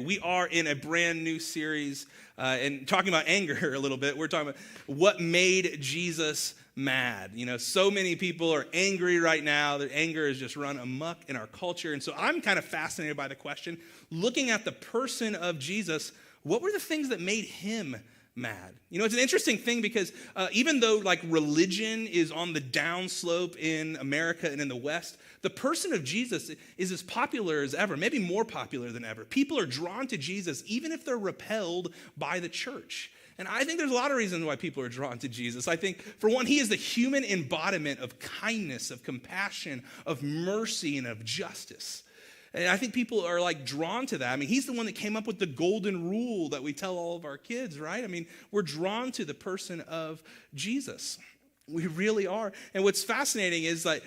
We are in a brand new series and talking about anger a little bit. We're talking about what made Jesus mad. You know, so many people are angry right now. Their anger has just run amok in our culture. And so I'm kind of fascinated by the question, looking at the person of Jesus, what were the things that made him mad? You know, it's an interesting thing because even though like religion is on the downslope in America and in the West, the person of Jesus is as popular as ever, maybe more popular than ever. People are drawn to Jesus even if they're repelled by the church. And I think there's a lot of reasons why people are drawn to Jesus. I think, for one, he is the human embodiment of kindness, of compassion, of mercy, and of justice. And I think people are like drawn to that. I mean, he's the one that came up with the golden rule that we tell all of our kids, right? I mean, we're drawn to the person of Jesus. We really are. And what's fascinating is like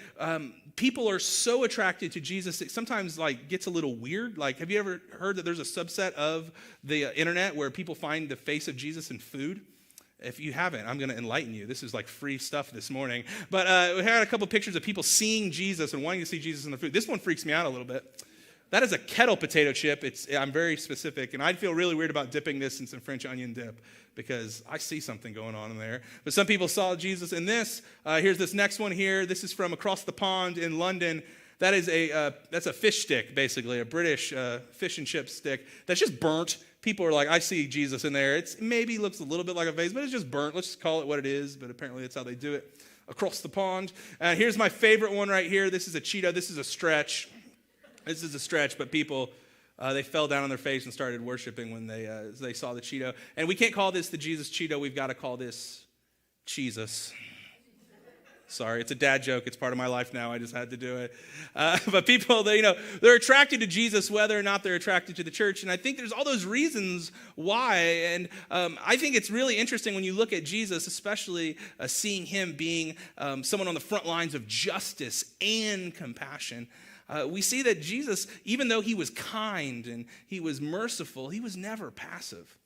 people are so attracted to Jesus, it sometimes like gets a little weird. Like, have you ever heard that there's a subset of the internet where people find the face of Jesus in food? If you haven't, I'm going to enlighten you. This is like free stuff this morning. But we had a couple pictures of people seeing Jesus and wanting to see Jesus in the food. This one freaks me out a little bit. That is a kettle potato chip. I'm very specific, and I'd feel really weird about dipping this in some French onion dip because I see something going on in there. But some people saw Jesus in this. Here's this next one here. This is from across the pond in London. That's a fish stick, basically, a British fish and chip stick that's just burnt. People are like, I see Jesus in there. It maybe looks a little bit like a vase, but it's just burnt. Let's just call it what it is, but apparently that's how they do it across the pond. Here's my favorite one right here. This is a Cheeto. This is a stretch. This is a stretch, but people, they fell down on their face and started worshiping when they saw the Cheeto. And we can't call this the Jesus Cheeto. We've got to call this Jesus. Sorry, it's a dad joke. It's part of my life now. I just had to do it. But people, they're attracted to Jesus whether or not they're attracted to the church. And I think there's all those reasons why. And I think it's really interesting when you look at Jesus, especially seeing him being someone on the front lines of justice and compassion. We see that Jesus, even though he was kind and he was merciful, he was never passive.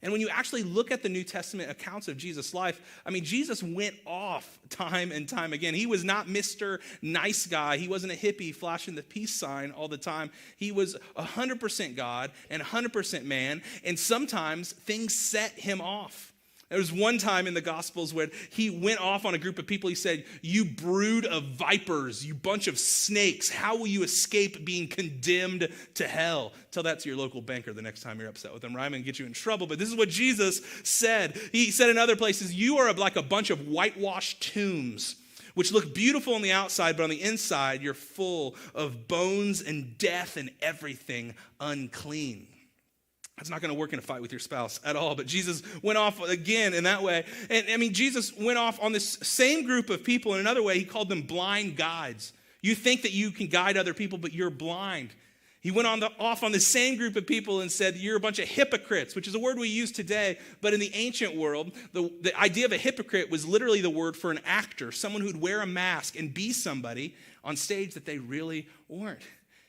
And when you actually look at the New Testament accounts of Jesus' life, I mean, Jesus went off time and time again. He was not Mr. Nice Guy. He wasn't a hippie flashing the peace sign all the time. He was 100% God and 100% man, and sometimes things set him off. There was one time in the Gospels where he went off on a group of people. He said, "You brood of vipers, you bunch of snakes, how will you escape being condemned to hell?" Tell that to your local banker the next time you're upset with them, right? I'm going to get you in trouble. But this is what Jesus said. He said in other places, "You are like a bunch of whitewashed tombs, which look beautiful on the outside, but on the inside, you're full of bones and death and everything unclean." That's not going to work in a fight with your spouse at all. But Jesus went off again in that way. And I mean, Jesus went off on this same group of people in another way. He called them blind guides. You think that you can guide other people, but you're blind. He went off on the same group of people and said, "You're a bunch of hypocrites," which is a word we use today. But in the ancient world, the idea of a hypocrite was literally the word for an actor, someone who'd wear a mask and be somebody on stage that they really weren't.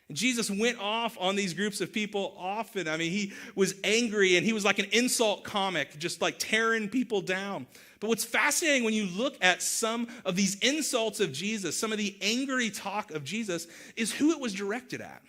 And Jesus went off on these groups of people often. I mean, he was angry and he was like an insult comic, just like tearing people down. But what's fascinating when you look at some of these insults of Jesus, some of the angry talk of Jesus, is who it was directed at.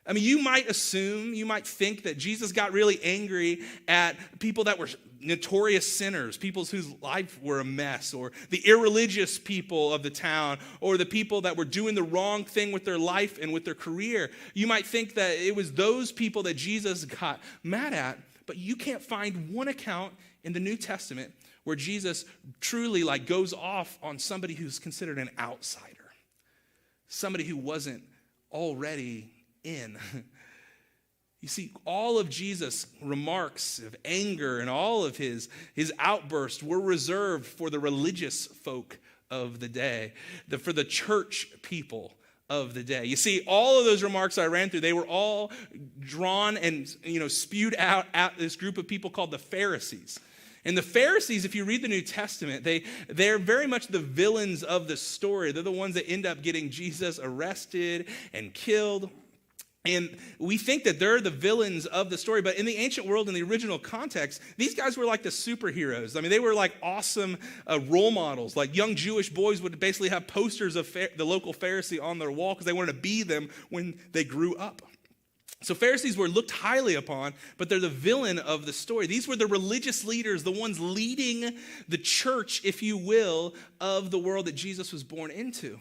I mean, you might think that Jesus got really angry at people that were notorious sinners, people whose life were a mess, or the irreligious people of the town, or the people that were doing the wrong thing with their life and with their career. You might think that it was those people that Jesus got mad at, but you can't find one account in the New Testament where Jesus truly like goes off on somebody who's considered an outsider, somebody who wasn't already in. You see, all of Jesus' remarks of anger and all of his outbursts were reserved for the religious folk of the day, for the church people of the day. You see, all of those remarks I ran through, they were all drawn and spewed out at this group of people called the Pharisees. And the Pharisees, if you read the New Testament, they're very much the villains of the story. They're the ones that end up getting Jesus arrested and killed. And we think that they're the villains of the story, but in the ancient world, in the original context, these guys were like the superheroes. I mean, they were like awesome role models. Like young Jewish boys would basically have posters of the local Pharisee on their wall because they wanted to be them when they grew up. So Pharisees were looked highly upon, but they're the villain of the story. These were the religious leaders, the ones leading the church, if you will, of the world that Jesus was born into.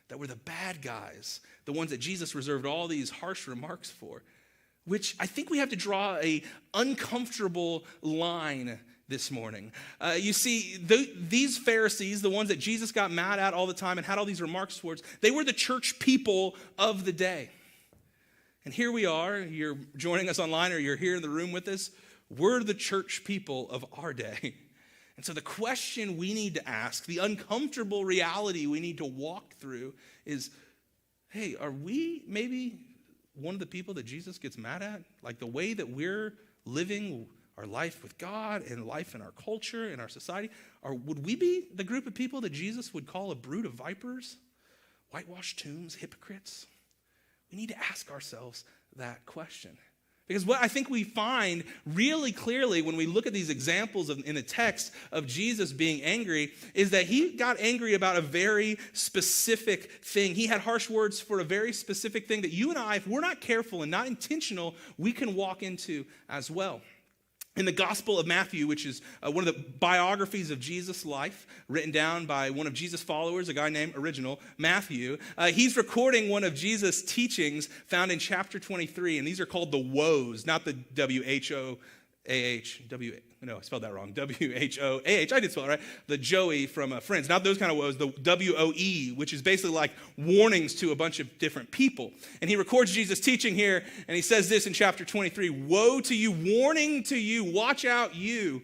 That were the bad guys, the ones that Jesus reserved all these harsh remarks for, which I think we have to draw a uncomfortable line this morning. You see, these Pharisees, the ones that Jesus got mad at all the time and had all these remarks towards, they were the church people of the day. And here we are, you're joining us online or you're here in the room with us, we're the church people of our day. And so the question we need to ask, the uncomfortable reality we need to walk through is, hey, are we maybe one of the people that Jesus gets mad at? Like the way that we're living our life with God and life in our culture and our society, or would we be the group of people that Jesus would call a brood of vipers, whitewashed tombs, hypocrites? We need to ask ourselves that question. Because what I think we find really clearly when we look at these examples in the text of Jesus being angry is that he got angry about a very specific thing. He had harsh words for a very specific thing that you and I, if we're not careful and not intentional, we can walk into as well. In the Gospel of Matthew, which is one of the biographies of Jesus' life, written down by one of Jesus' followers, a guy named Original Matthew, he's recording one of Jesus' teachings found in chapter 23, and these are called the woes, not the W-H-O-A-H, no, I spelled that wrong, W-H-O-A-H, I did spell it right, the Joey from Friends, not those kind of woes, the W-O-E, which is basically like warnings to a bunch of different people. And he records Jesus' teaching here, and he says this in chapter 23, woe to you, warning to you, watch out you,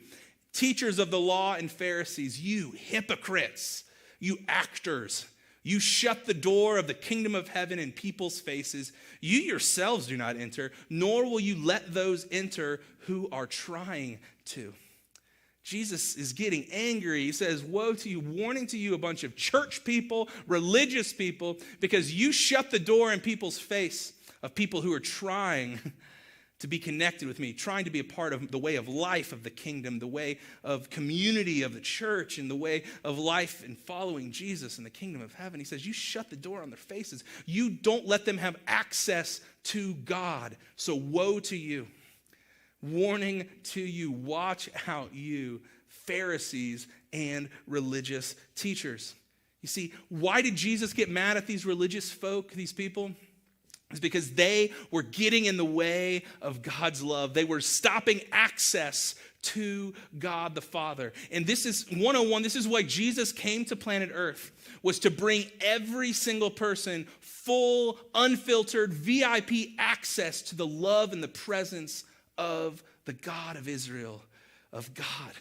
teachers of the law and Pharisees, you hypocrites, you actors, you shut the door of the kingdom of heaven in people's faces. You yourselves do not enter, nor will you let those enter who are trying to. Jesus is getting angry. He says, woe to you, warning to you, a bunch of church people, religious people, because you shut the door in people's face of people who are trying to be connected with me, trying to be a part of the way of life of the kingdom, the way of community of the church, and the way of life and following Jesus in the kingdom of heaven. He says, you shut the door on their faces. You don't let them have access to God. So woe to you. Warning to you, watch out you, Pharisees and religious teachers. You see, why did Jesus get mad at these religious folk, these people? It's because they were getting in the way of God's love. They were stopping access to God the Father. And this is 101. This is why Jesus came to planet Earth, was to bring every single person full, unfiltered, VIP access to the love and the presence of the God of Israel, of God.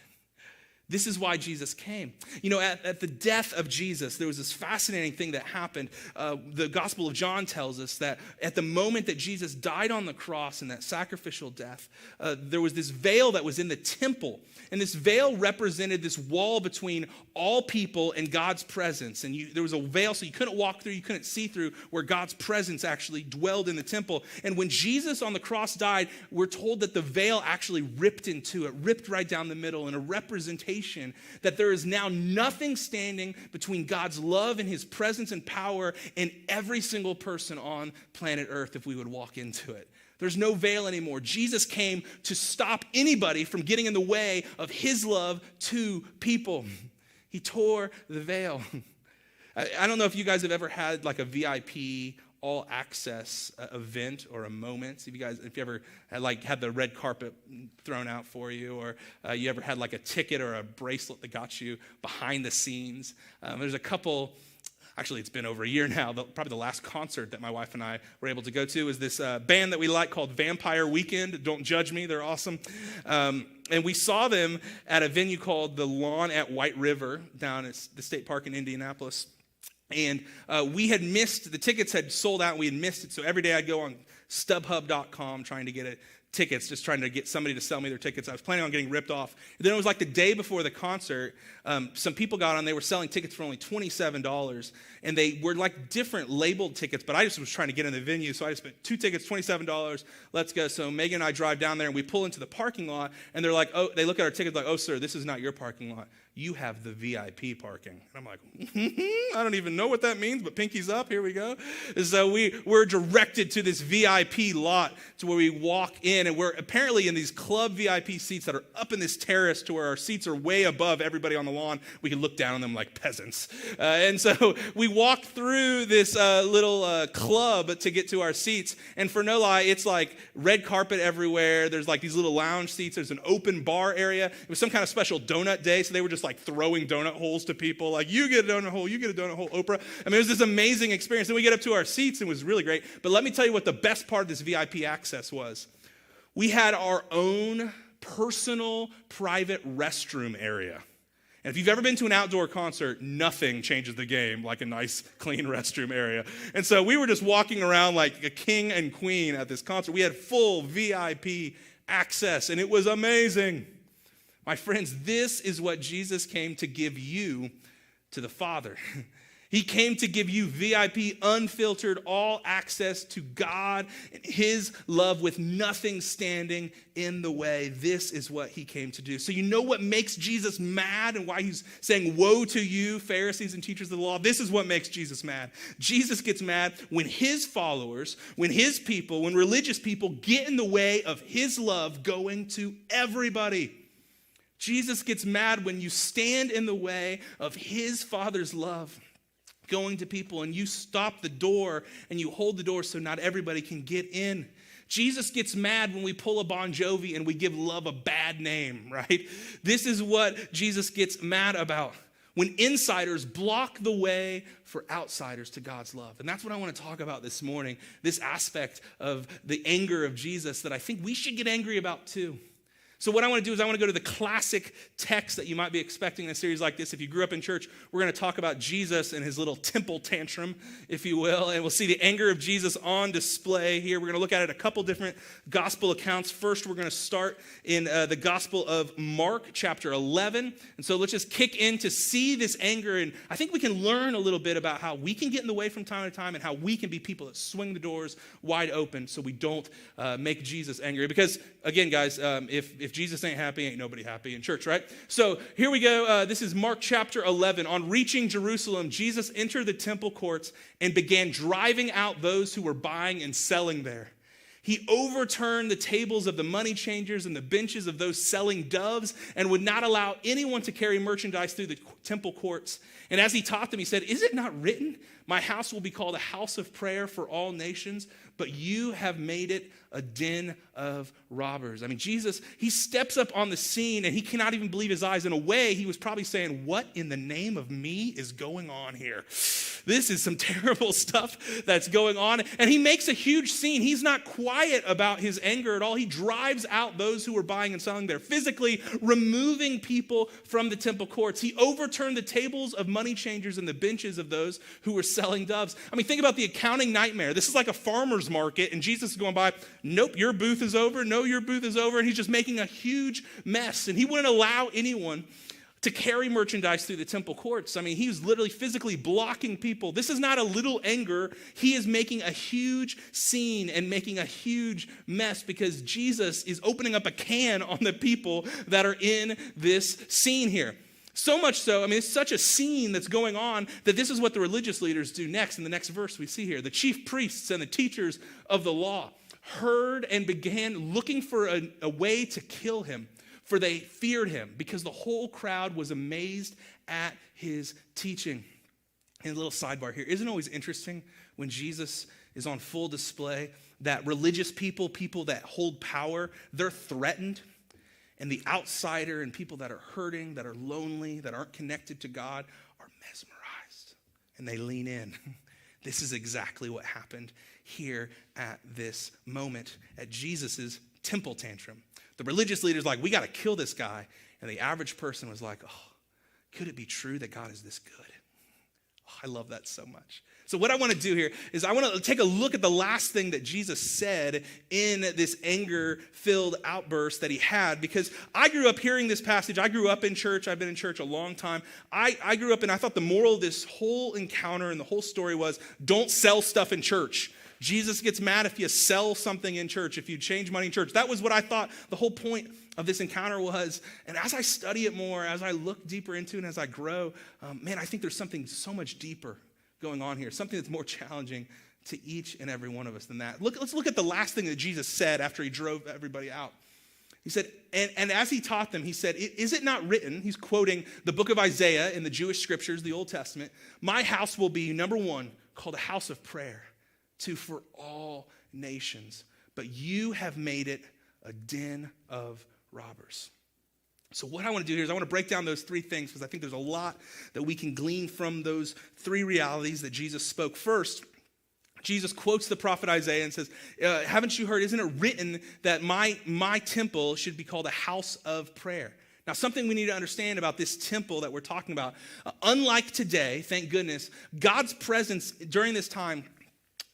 This is why Jesus came. You know, at the death of Jesus, there was this fascinating thing that happened. The Gospel of John tells us that at the moment that Jesus died on the cross in that sacrificial death, there was this veil that was in the temple. And this veil represented this wall between all people and God's presence. And there was a veil so you couldn't walk through, you couldn't see through, where God's presence actually dwelled in the temple. And when Jesus on the cross died, we're told that the veil actually ripped into it, ripped right down the middle in a representation that there is now nothing standing between God's love and his presence and power and every single person on planet Earth if we would walk into it. There's no veil anymore. Jesus came to stop anybody from getting in the way of his love to people. He tore the veil. I don't know if you guys have ever had like a VIP all access event or a moment. If you ever had the red carpet thrown out for you, or you ever had like a ticket or a bracelet that got you behind the scenes. There's a couple. Actually, it's been over a year now. Probably the last concert that my wife and I were able to go to is this band that we like called Vampire Weekend. Don't judge me. They're awesome. And we saw them at a venue called The Lawn at White River down at the state park in Indianapolis. And we had missed, the tickets had sold out and we had missed it. So every day I'd go on StubHub.com trying to get tickets, just trying to get somebody to sell me their tickets. I was planning on getting ripped off. And then it was like the day before the concert, some people got on, they were selling tickets for only $27. And they were like different labeled tickets, but I just was trying to get in the venue. So I just spent 2 tickets, $27. Let's go. So Megan and I drive down there and we pull into the parking lot and they're like, oh, they look at our tickets like, oh, sir, this is not your parking lot. you have the VIP parking. And I'm like, I don't even know what that means, but pinky's up, here we go. And so we're directed to this VIP lot to where we walk in, and we're apparently in these club VIP seats that are up in this terrace to where our seats are way above everybody on the lawn. We can look down on them like peasants. And so we walk through this little club to get to our seats, and for no lie, it's like red carpet everywhere. There's like these little lounge seats. There's an open bar area. It was some kind of special donut day, so they were just like throwing donut holes to people, like, you get a donut hole, you get a donut hole, Oprah. I mean, it was this amazing experience. Then we get up to our seats, and it was really great. But let me tell you what the best part of this VIP access was. We had our own personal, private restroom area. And if you've ever been to an outdoor concert, nothing changes the game like a nice, clean restroom area. And so we were just walking around like a king and queen at this concert. We had full VIP access, and it was amazing. My friends, this is what Jesus came to give you to the Father. He came to give you VIP, unfiltered, all access to God and his love with nothing standing in the way. This is what he came to do. So you know what makes Jesus mad and why he's saying, woe to you, Pharisees and teachers of the law? This is what makes Jesus mad. Jesus gets mad when his followers, when his people, when religious people get in the way of his love going to everybody. Jesus gets mad when you stand in the way of his Father's love going to people, and you stop the door and you hold the door so not everybody can get in. Jesus gets mad when we pull a Bon Jovi and we give love a bad name, right? This is what Jesus gets mad about. When insiders block the way for outsiders to God's love. And that's what I want to talk about this morning, this aspect of the anger of Jesus that I think we should get angry about too. So what I want to do is I want to go to the classic text that you might be expecting in a series like this. If you grew up in church, we're going to talk about Jesus and his little temple tantrum, if you will. And we'll see the anger of Jesus on display here. We're going to look at it a couple different gospel accounts. First, we're going to start in the Gospel of Mark, chapter 11. And so let's just kick in to see this anger. And I think we can learn a little bit about how we can get in the way from time to time and how we can be people that swing the doors wide open so we don't make Jesus angry. Because, again, guys, if Jesus ain't happy, ain't nobody happy in church, right? So here we go. This is Mark chapter 11. On reaching Jerusalem, Jesus entered the temple courts and began driving out those who were buying and selling there. He overturned the tables of the money changers and the benches of those selling doves and would not allow anyone to carry merchandise through the temple courts. And as he taught them, he said, "Is it not written, my house will be called a house of prayer for all nations, but you have made it a den of robbers." I mean, Jesus, he steps up on the scene and he cannot even believe his eyes. In a way, he was probably saying, what in the name of me is going on here? This is some terrible stuff that's going on. And he makes a huge scene. He's not quiet about his anger at all. He drives out those who were buying and selling there, physically removing people from the temple courts. He overturned the tables of money changers and the benches of those who were selling doves. I mean, think about the accounting nightmare. This is like a farmer's market, and Jesus is going by, nope, your booth is over. No, your booth is over. And he's just making a huge mess. And he wouldn't allow anyone to carry merchandise through the temple courts. I mean, he was literally physically blocking people. This is not a little anger. He is making a huge scene and making a huge mess because Jesus is opening up a can on the people that are in this scene here. So much so, I mean, it's such a scene that's going on that this is what the religious leaders do next. In the next verse we see here, the chief priests and the teachers of the law heard and began looking for a way to kill him, for they feared him because the whole crowd was amazed at his teaching. And a little sidebar here, isn't it always interesting when Jesus is on full display that religious people that hold power, they're threatened, and the outsider and people that are hurting, that are lonely, that aren't connected to God are mesmerized and they lean in. This is exactly what happened here at this moment at Jesus's temple tantrum. The religious leaders like, we got to kill this guy. And the average person was like, oh, could it be true that God is this good? Oh, I love that so much. So what I want to do here is I want to take a look at the last thing that Jesus said in this anger-filled outburst that he had, because I grew up hearing this passage. I grew up in church. I've been in church a long time. I grew up and I thought the moral of this whole encounter and the whole story was don't sell stuff in church. Jesus gets mad if you sell something in church, if you change money in church. That was what I thought the whole point of this encounter was. And as I study it more, as I look deeper into it, and as I grow, I think there's something so much deeper going on here, something that's more challenging to each and every one of us than that. Let's look at the last thing that Jesus said after he drove everybody out. He said, and as he taught them, he said, is it not written, he's quoting the book of Isaiah in the Jewish scriptures, the Old Testament, my house will be, number one, called a house of prayer, two, for all nations. But you have made it a den of robbers. So what I want to do here is I want to break down those three things because I think there's a lot that we can glean from those three realities that Jesus spoke. First, Jesus quotes the prophet Isaiah and says, haven't you heard, isn't it written that my temple should be called a house of prayer? Now, something we need to understand about this temple that we're talking about, unlike today, thank goodness, God's presence during this time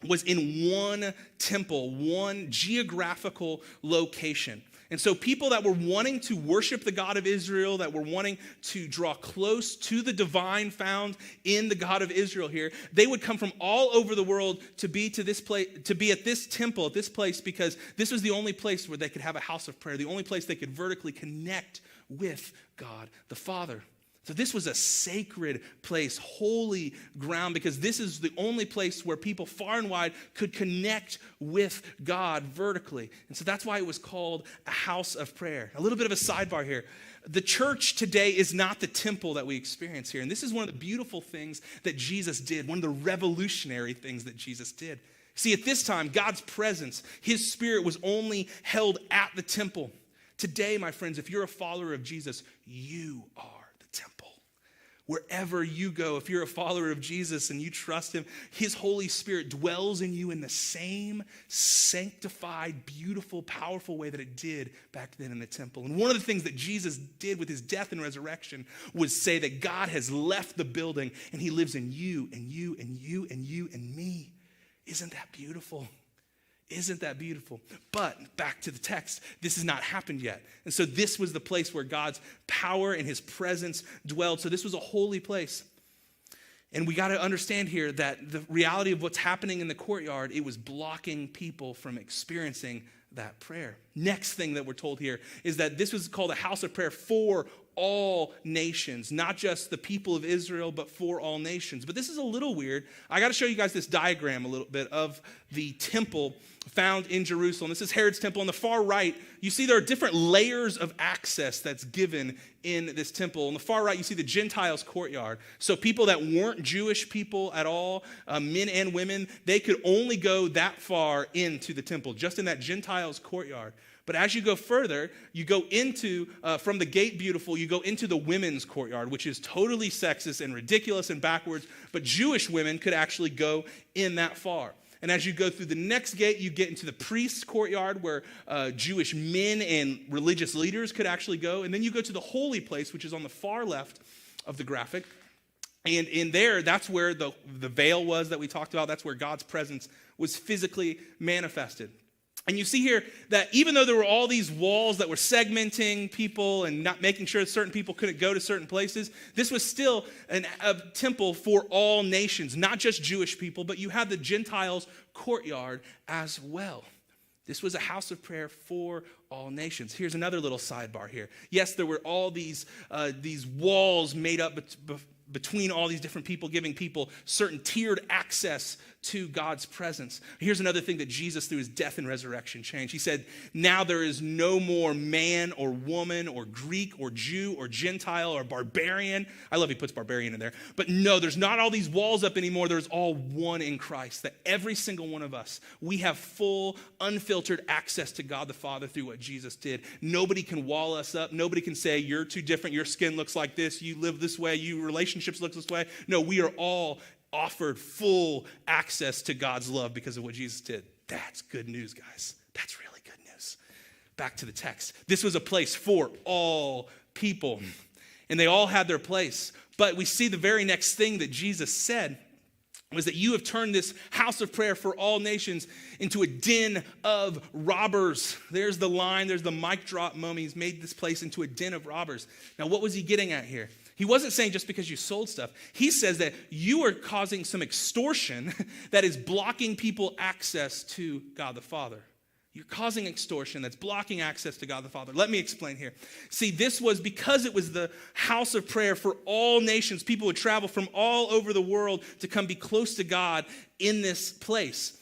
was in one temple, one geographical location. And so people that were wanting to worship the God of Israel, that were wanting to draw close to the divine found in the God of Israel here, they would come from all over the world to be to this place, to be at this temple, at this place, because this was the only place where they could have a house of prayer, the only place they could vertically connect with God the Father. So this was a sacred place, holy ground, because this is the only place where people far and wide could connect with God vertically. And so that's why it was called a house of prayer. A little bit of a sidebar here. The church today is not the temple that we experience here. And this is one of the beautiful things that Jesus did, one of the revolutionary things that Jesus did. See, at this time, God's presence, his spirit was only held at the temple. Today, my friends, if you're a follower of Jesus, you are temple. Wherever you go, if you're a follower of Jesus and you trust him, his Holy Spirit dwells in you in the same sanctified, beautiful, powerful way that it did back then in the temple. And one of the things that Jesus did with his death and resurrection was say that God has left the building and he lives in you and you and you and you and me. Isn't that beautiful? Isn't that beautiful? But back to the text, this has not happened yet. And so this was the place where God's power and his presence dwelled. So this was a holy place. And we got to understand here that the reality of what's happening in the courtyard, it was blocking people from experiencing that prayer. Next thing that we're told here is that this was called a house of prayer for all nations, not just the people of Israel, but for all nations. But this is a little weird. I got to show you guys this diagram a little bit of the temple found in Jerusalem. This is Herod's temple. On the far right, you see there are different layers of access that's given in this temple. On the far right, you see the Gentiles' courtyard. So people that weren't Jewish people at all, men and women, they could only go that far into the temple, just in that Gentiles' courtyard. But as you go further, you go into, from the gate beautiful, you go into the women's courtyard, which is totally sexist and ridiculous and backwards. But Jewish women could actually go in that far. And as you go through the next gate, you get into the priest's courtyard where Jewish men and religious leaders could actually go. And then you go to the holy place, which is on the far left of the graphic. And in there, that's where the veil was that we talked about. That's where God's presence was physically manifested. And you see here that even though there were all these walls that were segmenting people and not making sure that certain people couldn't go to certain places, this was still a temple for all nations, not just Jewish people, but you had the Gentiles' courtyard as well. This was a house of prayer for all nations. Here's another little sidebar here. Yes, there were all these walls made up between all these different people, giving people certain tiered access to God's presence. Here's another thing that Jesus, through his death and resurrection, changed. He said, now there is no more man or woman or Greek or Jew or Gentile or barbarian. I love he puts barbarian in there. But no, there's not all these walls up anymore. There's all one in Christ. That every single one of us, we have full, unfiltered access to God the Father through what Jesus did. Nobody can wall us up. Nobody can say, you're too different. Your skin looks like this. You live this way. Your relationships look this way. No, we are all offered full access to God's love because of what Jesus did. That's good news, guys. That's really good news. Back to the text. This was a place for all people, and they all had their place. But we see the very next thing that Jesus said was that you have turned this house of prayer for all nations into a den of robbers. There's the line, there's the mic drop moment. He's made this place into a den of robbers. Now, what was he getting at here? He wasn't saying just because you sold stuff. He says that you are causing some extortion that is blocking people access to God the Father. You're causing extortion that's blocking access to God the Father. Let me explain here. See, this was because it was the house of prayer for all nations. People would travel from all over the world to come be close to God in this place.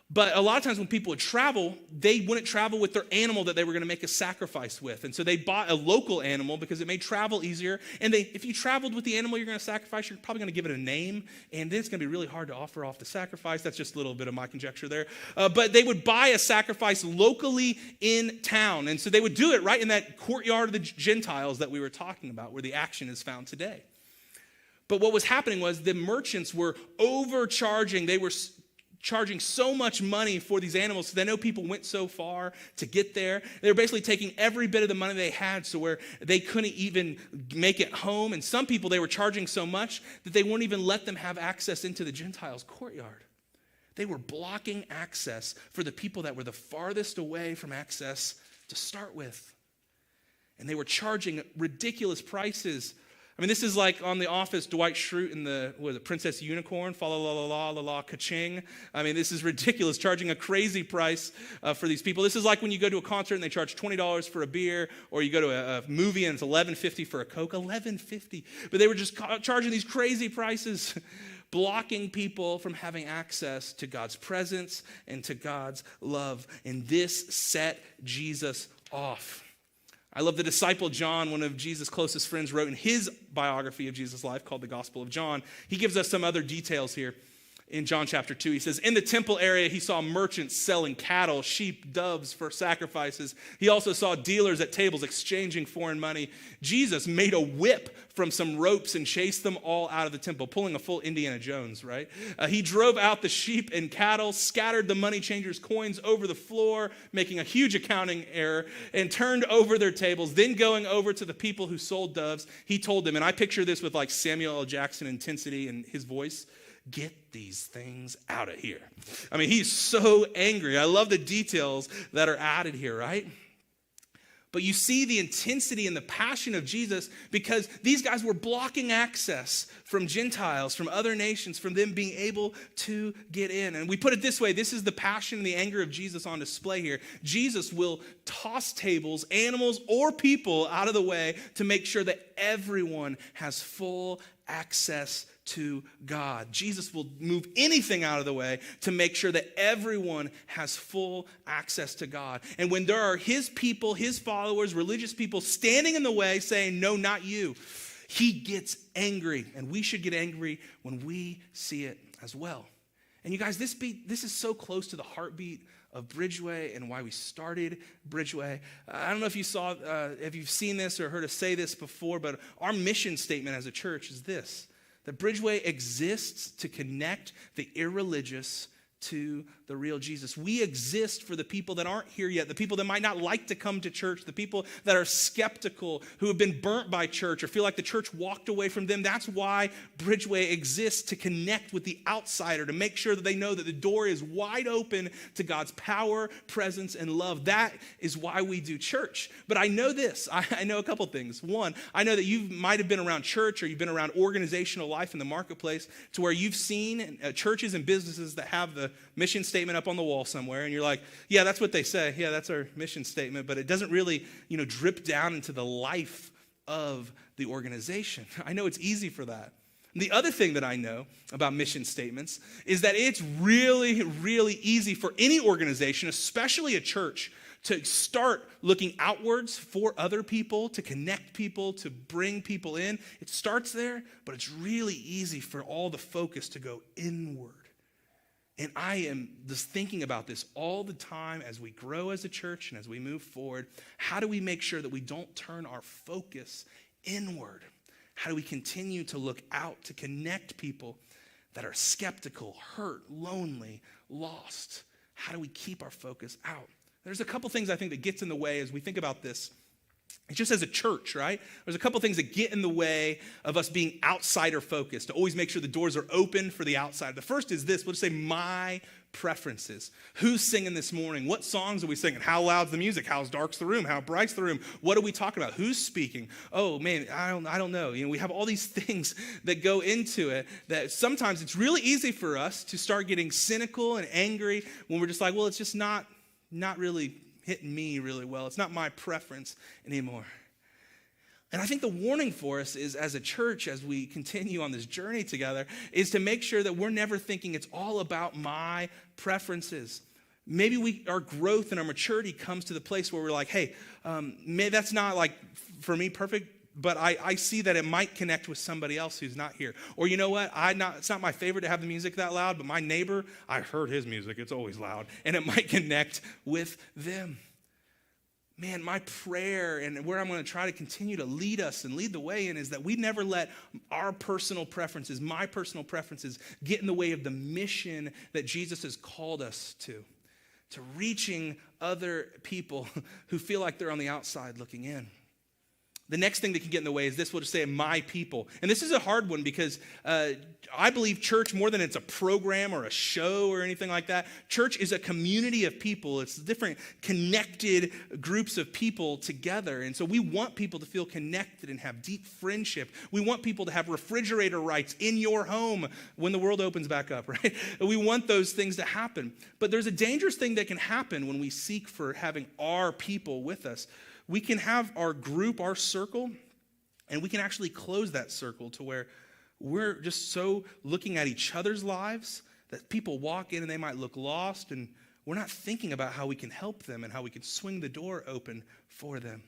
But a lot of times when people would travel, they wouldn't travel with their animal that they were going to make a sacrifice with. And so they bought a local animal because it made travel easier. And if you traveled with the animal you're going to sacrifice, you're probably going to give it a name. And then it's going to be really hard to offer off the sacrifice. That's just a little bit of my conjecture there. But they would buy a sacrifice locally in town. And so they would do it right in that courtyard of the Gentiles that we were talking about, where the action is found today. But what was happening was the merchants were overcharging. They were charging so much money for these animals. So they know people went so far to get there. They were basically taking every bit of the money they had, so where they couldn't even make it home. And some people, they were charging so much that they wouldn't even let them have access into the Gentiles' courtyard. They were blocking access for the people that were the farthest away from access to start with. And they were charging ridiculous prices. I mean, this is like on The Office, Dwight Schrute and the Princess Unicorn, fa la la la la la la ka-ching. I mean, this is ridiculous, charging a crazy price for these people. This is like when you go to a concert and they charge $20 for a beer, or you go to a movie and it's $11.50 for a Coke, $11.50. But they were just charging these crazy prices, blocking people from having access to God's presence and to God's love. And this set Jesus off. I love the disciple John, one of Jesus' closest friends, wrote in his biography of Jesus' life called the Gospel of John. He gives us some other details here in John chapter 2. He says, in the temple area, he saw merchants selling cattle, sheep, doves for sacrifices. He also saw dealers at tables exchanging foreign money. Jesus made a whip from some ropes and chased them all out of the temple, pulling a full Indiana Jones, right? He drove out the sheep and cattle, scattered the money changers' coins over the floor, making a huge accounting error, and turned over their tables. Then going over to the people who sold doves, he told them, and I picture this with like Samuel L. Jackson intensity in his voice, get these things out of here. I mean, he's so angry. I love the details that are added here, right? But you see the intensity and the passion of Jesus because these guys were blocking access from Gentiles, from other nations, from them being able to get in. And we put it this way, this is the passion and the anger of Jesus on display here. Jesus will toss tables, animals, or people out of the way to make sure that everyone has full access to God. Jesus will move anything out of the way to make sure that everyone has full access to God. And when there are his people, his followers, religious people standing in the way saying, no, not you, he gets angry. And we should get angry when we see it as well. And you guys, this is so close to the heartbeat of Bridgeway and why we started Bridgeway. I don't know if you've seen this or heard us say this before, but our mission statement as a church is this: that Bridgeway exists to connect the irreligious to the real Jesus. We exist for the people that aren't here yet, the people that might not like to come to church, the people that are skeptical, who have been burnt by church or feel like the church walked away from them. That's why Bridgeway exists, to connect with the outsider, to make sure that they know that the door is wide open to God's power, presence, and love. That is why we do church. But I know this. I know a couple things. One, I know that you might have been around church or you've been around organizational life in the marketplace to where you've seen churches and businesses that have the mission statement up on the wall somewhere, and you're like, yeah, that's what they say. Yeah, that's our mission statement, but it doesn't really, drip down into the life of the organization. I know it's easy for that. And the other thing that I know about mission statements is that it's really, really easy for any organization, especially a church, to start looking outwards for other people, to connect people, to bring people in. It starts there, but it's really easy for all the focus to go inward. And I am just thinking about this all the time as we grow as a church and as we move forward. How do we make sure that we don't turn our focus inward? How do we continue to look out, to connect people that are skeptical, hurt, lonely, lost? How do we keep our focus out? There's a couple things I think that gets in the way as we think about this. It's just as a church, right? There's a couple things that get in the way of us being outsider focused, to always make sure the doors are open for the outside. The first is this, we'll just say my preferences. Who's singing this morning? What songs are we singing? How loud's the music? How dark's the room? How bright's the room? What are we talking about? Who's speaking? Oh man, I don't know. We have all these things that go into it that sometimes it's really easy for us to start getting cynical and angry when we're just like, well, it's just not really hitting me really well. It's not my preference anymore. And I think the warning for us is, as a church, as we continue on this journey together, is to make sure that we're never thinking it's all about my preferences. Maybe our growth and our maturity comes to the place where we're like, hey, maybe that's not like for me perfect, but I see that it might connect with somebody else who's not here. Or you know what? It's not my favorite to have the music that loud, but my neighbor, I heard his music. It's always loud. And it might connect with them. Man, my prayer and where I'm going to try to continue to lead us and lead the way in is that we never let our personal preferences, my personal preferences, get in the way of the mission that Jesus has called us to reaching other people who feel like they're on the outside looking in. The next thing that can get in the way is this, we'll just say my people. And this is a hard one because I believe church, more than it's a program or a show or anything like that, church is a community of people. It's different connected groups of people together. And so we want people to feel connected and have deep friendship. We want people to have refrigerator rights in your home when the world opens back up, right? We want those things to happen. But there's a dangerous thing that can happen when we seek for having our people with us. We can have our group, our circle, and we can actually close that circle to where we're just so looking at each other's lives that people walk in and they might look lost, and we're not thinking about how we can help them and how we can swing the door open for them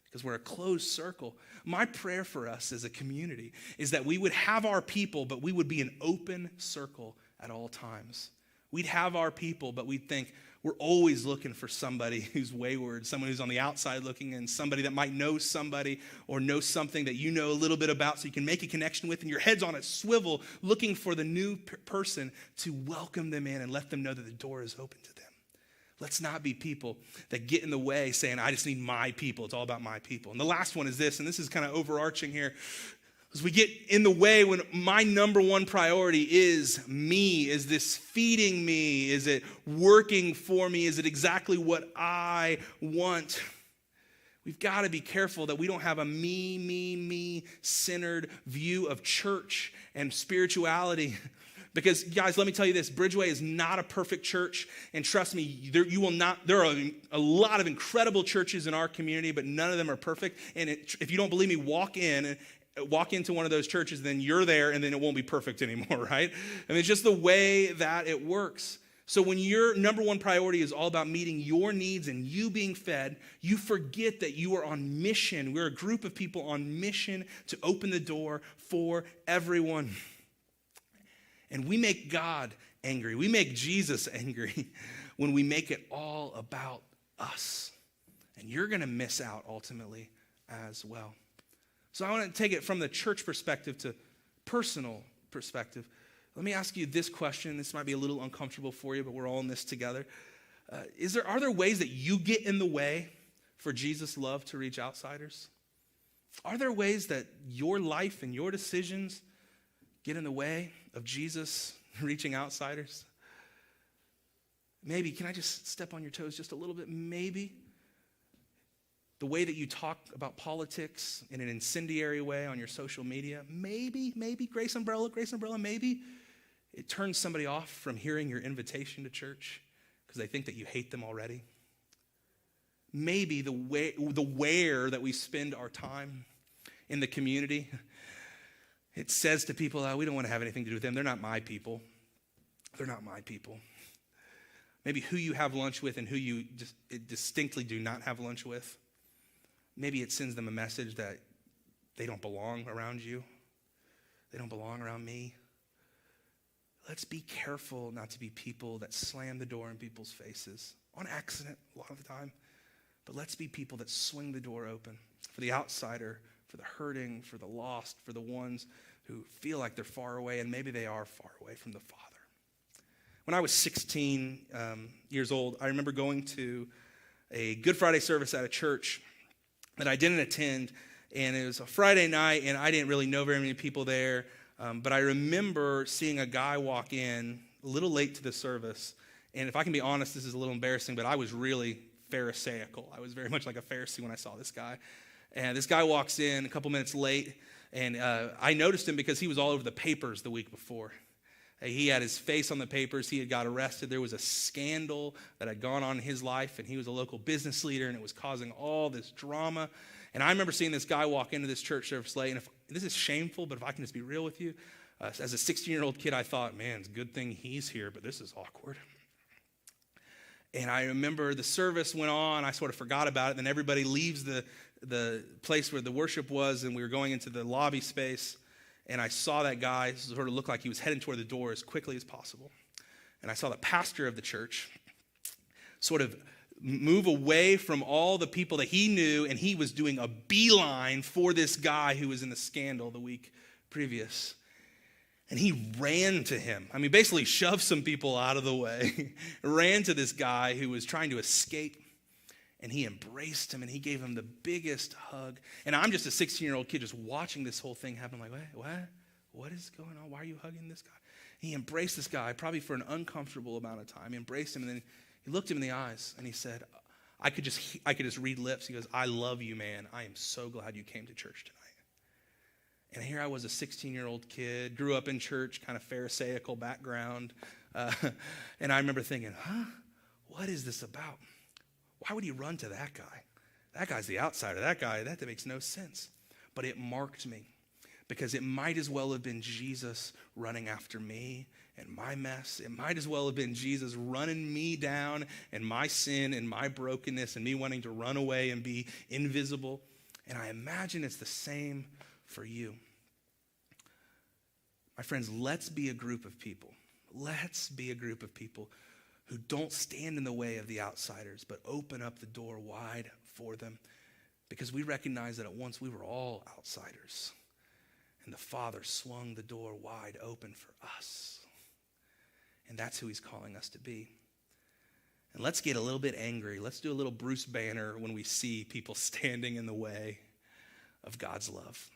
because we're a closed circle. My prayer for us as a community is that we would have our people, but we would be an open circle at all times. We'd have our people, but we'd think, we're always looking for somebody who's wayward, someone who's on the outside looking in, somebody that might know somebody or know something that you know a little bit about so you can make a connection with, and your head's on a swivel looking for the new person to welcome them in and let them know that the door is open to them. Let's not be people that get in the way saying, I just need my people. It's all about my people. And the last one is this, and this is kind of overarching here. As we get in the way when my number one priority is me, is this feeding me? Is it working for me? Is it exactly what I want? We've got to be careful that we don't have a me-centered view of church and spirituality. Because, guys, let me tell you this, Bridgeway is not a perfect church, and trust me, there are a lot of incredible churches in our community, but none of them are perfect. And if you don't believe me, walk into one of those churches, then you're there, and then it won't be perfect anymore, right? I mean, it's just the way that it works. So when your number one priority is all about meeting your needs and you being fed, you forget that you are on mission. We're a group of people on mission to open the door for everyone. And we make God angry. We make Jesus angry when we make it all about us. And you're going to miss out ultimately as well. So I want to take it from the church perspective to personal perspective. Let me ask you this question. This might be a little uncomfortable for you, but we're all in this together. Are there ways that you get in the way for Jesus' love to reach outsiders? Are there ways that your life and your decisions get in the way of Jesus reaching outsiders? Maybe, can I just step on your toes just a little bit? Maybe the way that you talk about politics in an incendiary way on your social media, maybe, Grace Umbrella, maybe it turns somebody off from hearing your invitation to church because they think that you hate them already. Maybe the where that we spend our time in the community, it says to people, we don't want to have anything to do with them. They're not my people. They're not my people. Maybe who you have lunch with and who you distinctly do not have lunch with. Maybe it sends them a message that they don't belong around you. They don't belong around me. Let's be careful not to be people that slam the door in people's faces on accident a lot of the time. But let's be people that swing the door open for the outsider, for the hurting, for the lost, for the ones who feel like they're far away, and maybe they are far away from the Father. When I was 16 years old, I remember going to a Good Friday service at a church. that I didn't attend, and it was a Friday night, and I didn't really know very many people there, but I remember seeing a guy walk in a little late to the service, and if I can be honest, this is a little embarrassing, but I was really Pharisaical. I was very much like a Pharisee when I saw this guy. And this guy walks in a couple minutes late, and I noticed him because he was all over the papers the week before. He had his face on the papers. He had got arrested. There was a scandal that had gone on in his life, and he was a local business leader, and it was causing all this drama. And I remember seeing this guy walk into this church service late, and this is shameful, but if I can just be real with you, as a 16-year-old kid, I thought, man, it's a good thing he's here, but this is awkward. And I remember the service went on. I sort of forgot about it. Then everybody leaves the place where the worship was, and we were going into the lobby space. And I saw that guy sort of look like he was heading toward the door as quickly as possible. And I saw the pastor of the church sort of move away from all the people that he knew, and he was doing a beeline for this guy who was in the scandal the week previous. And he ran to him. I mean, basically shoved some people out of the way, ran to this guy who was trying to escape, and he embraced him, and he gave him the biggest hug. And I'm just a 16-year-old kid just watching this whole thing happen. I'm like, what is going on? Why are you hugging this guy? He embraced this guy probably for an uncomfortable amount of time. He embraced him, and then he looked him in the eyes, and he said, I could just read lips. He goes, I love you, man. I am so glad you came to church tonight. And here I was, a 16-year-old kid, grew up in church, kind of Pharisaical background. And I remember thinking, what is this about? Why would he run to that guy? That guy's the outsider. That makes no sense. But it marked me because it might as well have been Jesus running after me and my mess. It might as well have been Jesus running me down and my sin and my brokenness and me wanting to run away and be invisible. And I imagine it's the same for you. My friends, let's be a group of people. Let's be a group of people who don't stand in the way of the outsiders, but open up the door wide for them, because we recognize that at once we were all outsiders, and the Father swung the door wide open for us. And that's who he's calling us to be. And let's get a little bit angry. Let's do a little Bruce Banner when we see people standing in the way of God's love.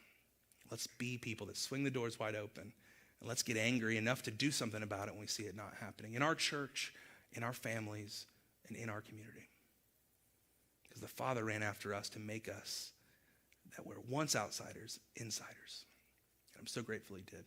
Let's be people that swing the doors wide open, and let's get angry enough to do something about it when we see it not happening in our church, in our families, and in our community. Because the Father ran after us to make us, that were once outsiders, insiders. And I'm so grateful he did.